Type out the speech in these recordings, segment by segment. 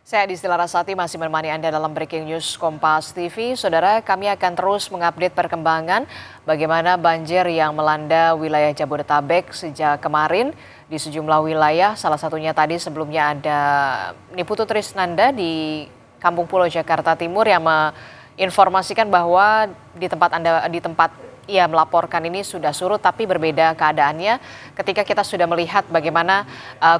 Saya Adisti Larasati masih menemani Anda dalam Breaking News Kompas TV. Saudara, kami akan terus mengupdate perkembangan bagaimana banjir yang melanda wilayah Jabodetabek sejak kemarin di sejumlah wilayah. Salah satunya tadi sebelumnya ada Niputu Trisnanda di Kampung Pulo Jakarta Timur yang menginformasikan bahwa di tempat ia melaporkan ini sudah surut, tapi berbeda keadaannya ketika kita sudah melihat bagaimana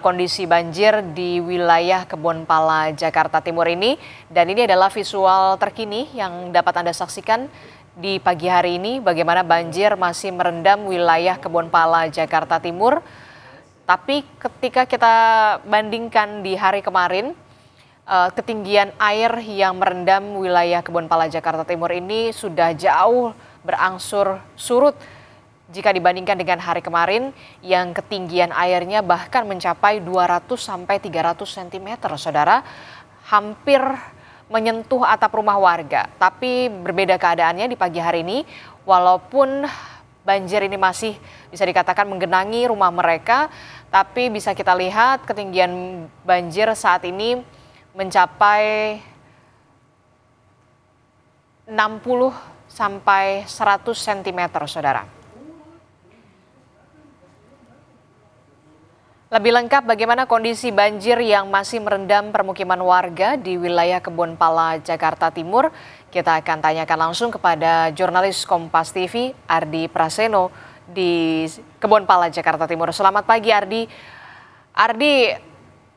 kondisi banjir di wilayah Kebonpala Jakarta Timur ini. Dan ini adalah visual terkini yang dapat Anda saksikan di pagi hari ini, bagaimana banjir masih merendam wilayah Kebonpala Jakarta Timur. Tapi ketika kita bandingkan di hari kemarin, ketinggian air yang merendam wilayah Kebonpala Jakarta Timur ini sudah jauh berangsur surut jika dibandingkan dengan hari kemarin yang ketinggian airnya bahkan mencapai 200 sampai 300 cm, Saudara. Hampir menyentuh atap rumah warga. Tapi berbeda keadaannya di pagi hari ini, walaupun banjir ini masih bisa dikatakan menggenangi rumah mereka, tapi bisa kita lihat ketinggian banjir saat ini mencapai 60 sampai 100 cm, Saudara. Lebih lengkap bagaimana kondisi banjir yang masih merendam permukiman warga di wilayah Kebonpala Jakarta Timur, kita akan tanyakan langsung kepada jurnalis Kompas TV Ardi Praseno di Kebonpala Jakarta Timur. Selamat pagi, Ardi. Ardi,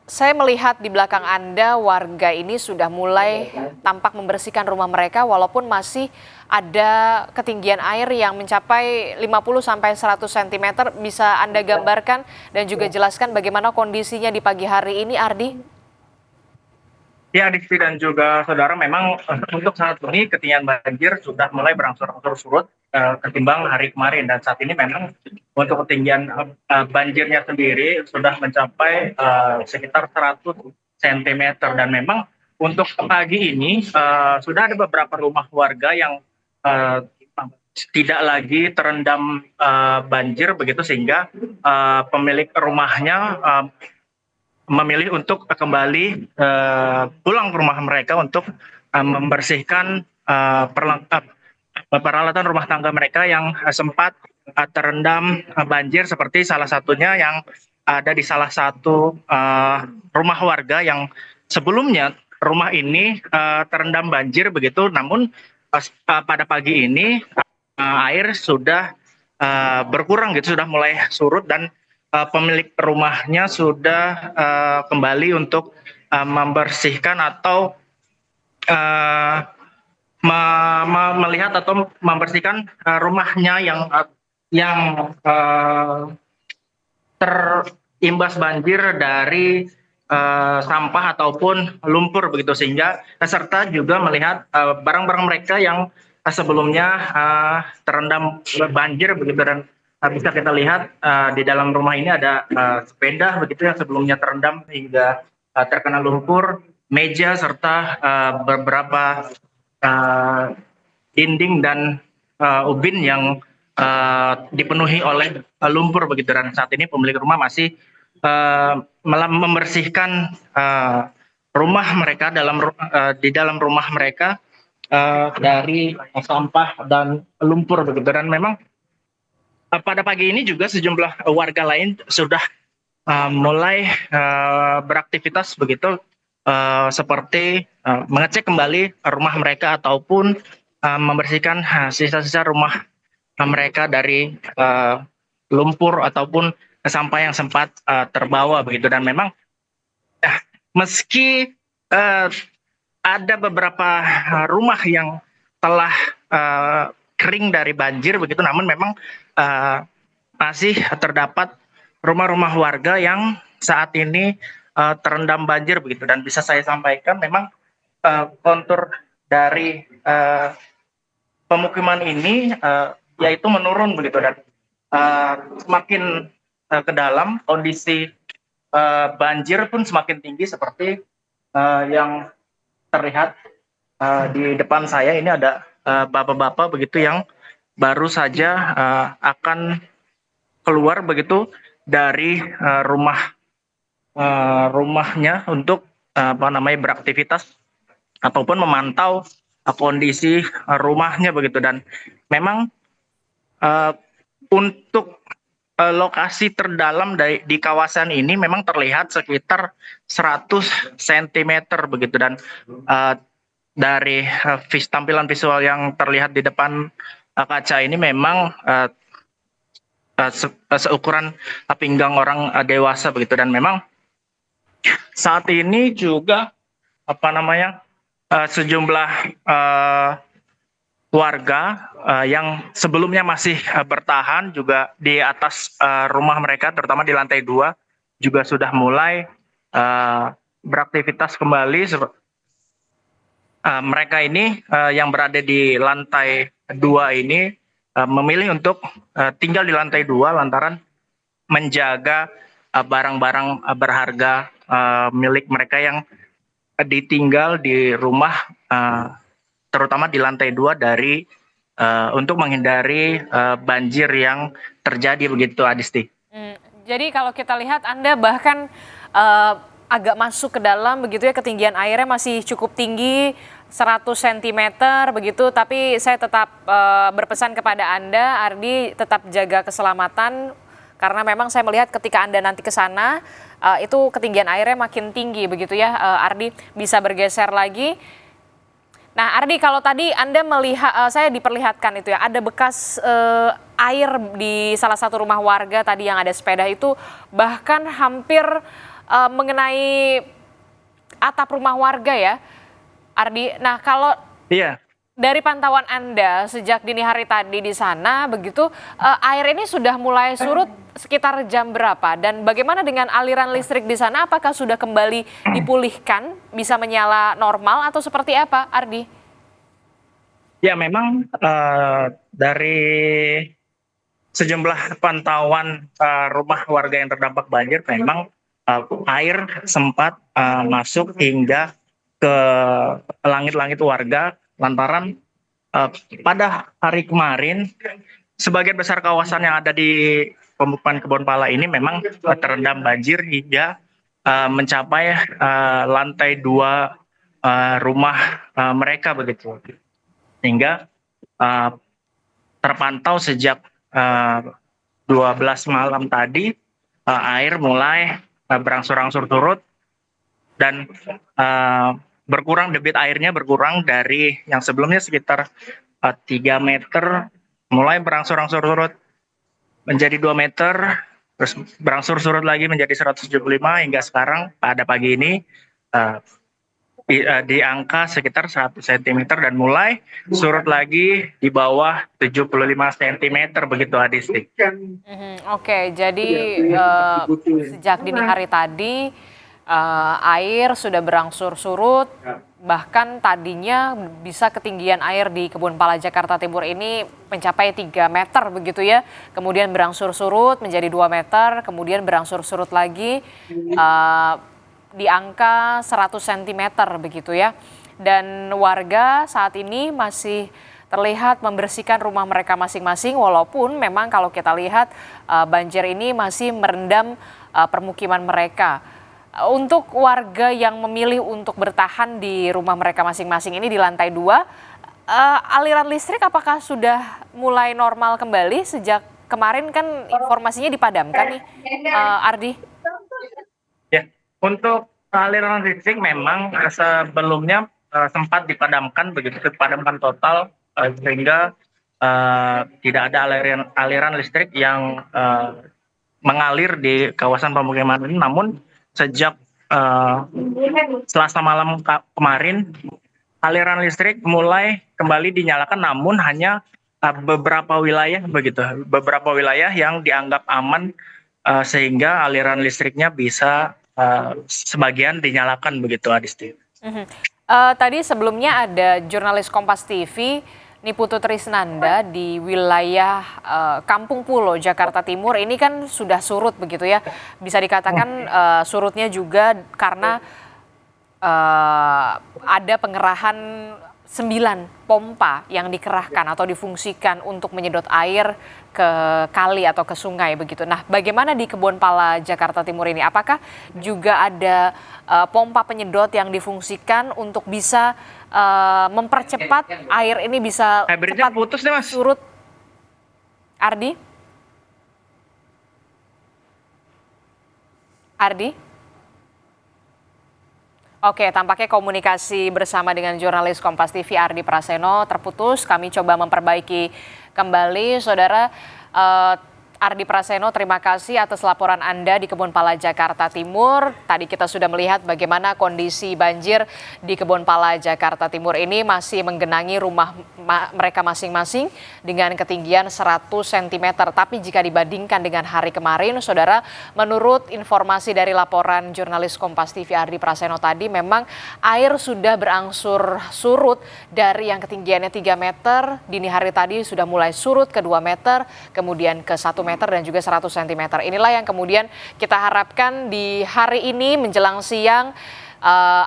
saya melihat di belakang Anda warga ini sudah mulai tampak membersihkan rumah mereka walaupun masih ada ketinggian air yang mencapai 50 sampai 100 cm. Bisa Anda gambarkan dan juga jelaskan bagaimana kondisinya di pagi hari ini, Ardi? Ya, Diksi dan juga saudara, memang untuk saat ini ketinggian banjir sudah mulai berangsur-angsur surut ketimbang hari kemarin, dan saat ini memang untuk ketinggian banjirnya sendiri sudah mencapai sekitar 100 cm, dan memang untuk pagi ini sudah ada beberapa rumah warga yang uh, tidak lagi terendam banjir begitu, sehingga pemilik rumahnya memilih untuk kembali pulang ke rumah mereka untuk membersihkan peralatan rumah tangga mereka yang sempat terendam banjir, seperti salah satunya yang ada di salah satu rumah warga yang sebelumnya rumah ini terendam banjir begitu, namun pada pagi ini air sudah berkurang gitu, sudah mulai surut, dan pemilik rumahnya sudah kembali untuk membersihkan atau melihat atau membersihkan rumahnya yang terimbas banjir dari sampah ataupun lumpur begitu, sehingga serta juga melihat barang-barang mereka yang sebelumnya terendam banjir begitu, dan bisa kita lihat di dalam rumah ini ada sepeda begitu yang sebelumnya terendam hingga terkena lumpur, meja, serta beberapa dinding dan ubin yang dipenuhi oleh lumpur begitu, dan saat ini pemilik rumah masih membersihkan rumah mereka di dalam rumah mereka dari sampah dan lumpur begitu. Dan memang pada pagi ini juga sejumlah warga lain sudah mulai beraktivitas begitu, seperti mengecek kembali rumah mereka ataupun membersihkan sisa-sisa rumah mereka dari lumpur ataupun sampah yang sempat terbawa begitu. Dan memang meski ada beberapa rumah yang telah kering dari banjir begitu, namun memang masih terdapat rumah-rumah warga yang saat ini terendam banjir begitu. Dan bisa saya sampaikan memang kontur dari pemukiman ini yaitu menurun begitu, dan semakin ke dalam kondisi banjir pun semakin tinggi, seperti yang terlihat di depan saya ini ada bapak-bapak begitu yang baru saja akan keluar begitu dari rumahnya untuk beraktivitas ataupun memantau kondisi rumahnya begitu. Dan memang untuk lokasi terdalam di kawasan ini memang terlihat sekitar 100 cm begitu. Dan dari tampilan visual yang terlihat di depan kaca ini memang seukuran pinggang orang dewasa begitu. Dan memang saat ini juga sejumlah warga yang sebelumnya masih bertahan juga di atas rumah mereka, terutama di lantai 2, juga sudah mulai beraktivitas kembali. Mereka ini yang berada di lantai 2 ini memilih untuk tinggal di lantai 2 lantaran menjaga barang-barang berharga milik mereka yang ditinggal di rumah, terutama di lantai 2 untuk menghindari banjir yang terjadi begitu, Adisti. Jadi kalau kita lihat Anda bahkan agak masuk ke dalam begitu ya, ketinggian airnya masih cukup tinggi 100 cm begitu, tapi saya tetap berpesan kepada Anda, Ardi, tetap jaga keselamatan karena memang saya melihat ketika Anda nanti ke sana itu ketinggian airnya makin tinggi begitu ya. Ardi bisa bergeser lagi. Nah, Ardi, kalau tadi Anda melihat, saya diperlihatkan itu ya, ada bekas air di salah satu rumah warga tadi yang ada sepeda itu, bahkan hampir mengenai atap rumah warga ya, Ardi. Nah, kalau dari pantauan Anda sejak dini hari tadi di sana, begitu, air ini sudah mulai surut sekitar jam berapa? Dan bagaimana dengan aliran listrik di sana? Apakah sudah kembali dipulihkan, bisa menyala normal atau seperti apa, Ardi? Ya, memang dari sejumlah pantauan rumah warga yang terdampak banjir, memang air sempat masuk hingga ke langit-langit warga, lantaran pada hari kemarin sebagian besar kawasan yang ada di pemukiman Kebonpala ini memang terendam banjir hingga mencapai lantai 2 rumah mereka begitu. Sehingga terpantau sejak 12 malam tadi air mulai berangsur-angsur turut dan berkurang, debit airnya berkurang dari yang sebelumnya sekitar 3 meter, mulai berangsur-angsur turut menjadi 2 meter, terus berangsur surut lagi menjadi 175 hingga sekarang pada pagi ini di angka sekitar 100 cm dan mulai surut lagi di bawah 75 cm begitu, Adisti. Oke, jadi sejak dini hari tadi air sudah berangsur surut, bahkan tadinya bisa ketinggian air di Kebonpala Jakarta Timur ini mencapai 3 meter begitu ya, kemudian berangsur surut menjadi 2 meter, kemudian berangsur surut lagi di angka 100 cm begitu ya. Dan warga saat ini masih terlihat membersihkan rumah mereka masing-masing, walaupun memang kalau kita lihat banjir ini masih merendam permukiman mereka. Untuk warga yang memilih untuk bertahan di rumah mereka masing-masing ini di lantai 2, aliran listrik apakah sudah mulai normal kembali? Sejak kemarin kan informasinya dipadamkan nih, Ardi. Ya, untuk aliran listrik memang sebelumnya sempat dipadamkan total, sehingga tidak ada aliran listrik yang mengalir di kawasan pemukiman ini. Namun sejak Selasa malam kemarin aliran listrik mulai kembali dinyalakan, namun hanya beberapa wilayah yang dianggap aman, sehingga aliran listriknya bisa sebagian dinyalakan begitu, Adisti. Tadi sebelumnya ada jurnalis Kompas TV Niputu Trisnanda di wilayah Kampung Pulo, Jakarta Timur. Ini kan sudah surut begitu ya. Bisa dikatakan surutnya juga karena ada pengerahan 9 pompa yang dikerahkan atau difungsikan untuk menyedot air ke kali atau ke sungai begitu. Nah, bagaimana di Kebonpala Jakarta Timur ini? Apakah juga ada pompa penyedot yang difungsikan untuk bisa mempercepat air ini bisa Hybridnya cepat putus deh, Mas. surut? Ardi? Ardi? Oke, tampaknya komunikasi bersama dengan jurnalis Kompas TV Ardi Praseno terputus. Kami coba memperbaiki kembali, saudara. Ardi Praseno, terima kasih atas laporan Anda di Kebonpala Jakarta Timur. Tadi kita sudah melihat bagaimana kondisi banjir di Kebonpala Jakarta Timur ini masih menggenangi rumah mereka masing-masing dengan ketinggian 100 cm. Tapi jika dibandingkan dengan hari kemarin, saudara, menurut informasi dari laporan jurnalis Kompas TV Ardi Praseno tadi, memang air sudah berangsur surut dari yang ketinggiannya 3 meter. Dini hari tadi sudah mulai surut ke 2 meter, kemudian ke 1 meter dan juga 100 cm. Inilah yang kemudian kita harapkan di hari ini menjelang siang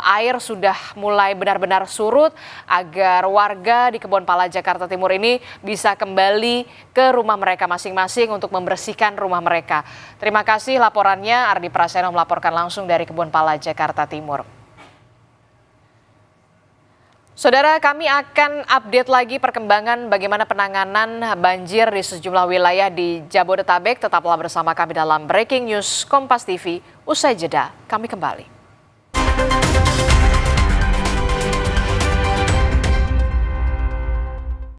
air sudah mulai benar-benar surut agar warga di Kebonpala Jakarta Timur ini bisa kembali ke rumah mereka masing-masing untuk membersihkan rumah mereka. Terima kasih laporannya, Ardi Praseno melaporkan langsung dari Kebonpala Jakarta Timur. Saudara, kami akan update lagi perkembangan bagaimana penanganan banjir di sejumlah wilayah di Jabodetabek. Tetaplah bersama kami dalam Breaking News Kompas TV. Usai jeda, kami kembali.